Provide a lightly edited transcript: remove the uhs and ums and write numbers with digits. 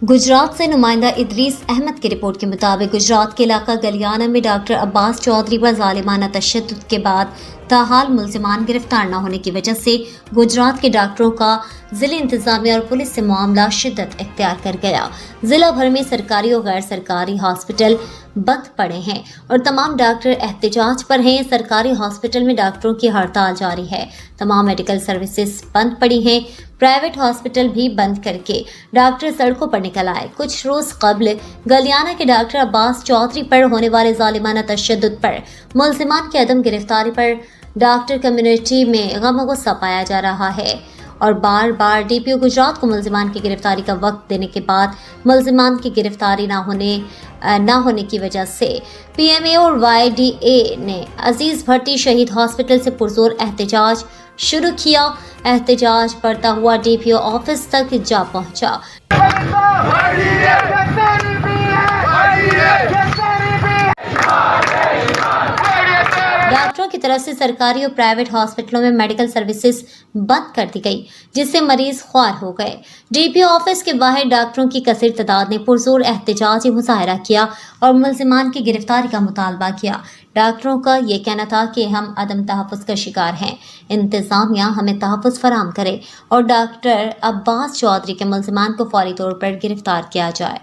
गुजरात से नुमाइंदा इदरीस अहमद की रिपोर्ट के मुताबिक गुजरात के इलाका गलियाना में डॉक्टर अब्बास चौधरी पर जालिमाना तशद्दुद के बाद ताहाल मुल्जिमान गिरफ्तार न होने की वजह से गुजरात के डॉक्टरों का जिला इंतजामिया और पुलिस से मामला शिद्दत इख्तियार कर गया। जिला भर में सरकारी और गैर सरकारी हॉस्पिटल बंद पड़े हैं और तमाम डॉक्टर एहतजाज पर हैं। सरकारी हॉस्पिटल में डॉक्टरों की हड़ताल जारी है। तमाम मेडिकल सर्विसेज बंद पड़ी हैं। प्राइवेट हॉस्पिटल भी बंद करके डॉक्टर सड़कों पर निकल आए। कुछ रोज कबल गलियाना के डॉक्टर अब्बास चौधरी पर होने वाले जालिमाना तशद्दुद पर मुल्जिमान की अदम गिरफ्तारी पर डॉक्टर कम्युनिटी में गम गुस्सा पाया जा रहा है और बार बार डीपीओ गुजरात को मुल्जिमान की गिरफ्तारी का वक्त देने के बाद मुल्जिमान की गिरफ्तारी ना होने की वजह से पीएमए और वाईडीए ने अजीज भट्टी शहीद हॉस्पिटल से पुरजोर एहतजाज शुरू किया। एहतजाज बढ़ता हुआ डीपीओ ऑफिस तक जा पहुंचा। डॉक्टरों की तरफ से सरकारी और प्राइवेट हॉस्पिटलों में मेडिकल सर्विसेज बंद कर दी गई, जिससे मरीज ख्वार हो गए। डीपीओ ऑफिस के बाहर डॉक्टरों की कसीर तादाद ने पुरजोर एहतजाजी मुजाहरा किया और मुल्जिमान की गिरफ्तारी का मुतालबा किया। डॉक्टरों का ये कहना था कि हम अदम तहफ़्फ़ुज़ का शिकार हैं, इंतज़ामिया हमें तहफ़्फ़ुज़ फराहम करे और डॉक्टर अब्बास चौधरी के मुल्जिमान को फौरी तौर पर गिरफ्तार किया जाए।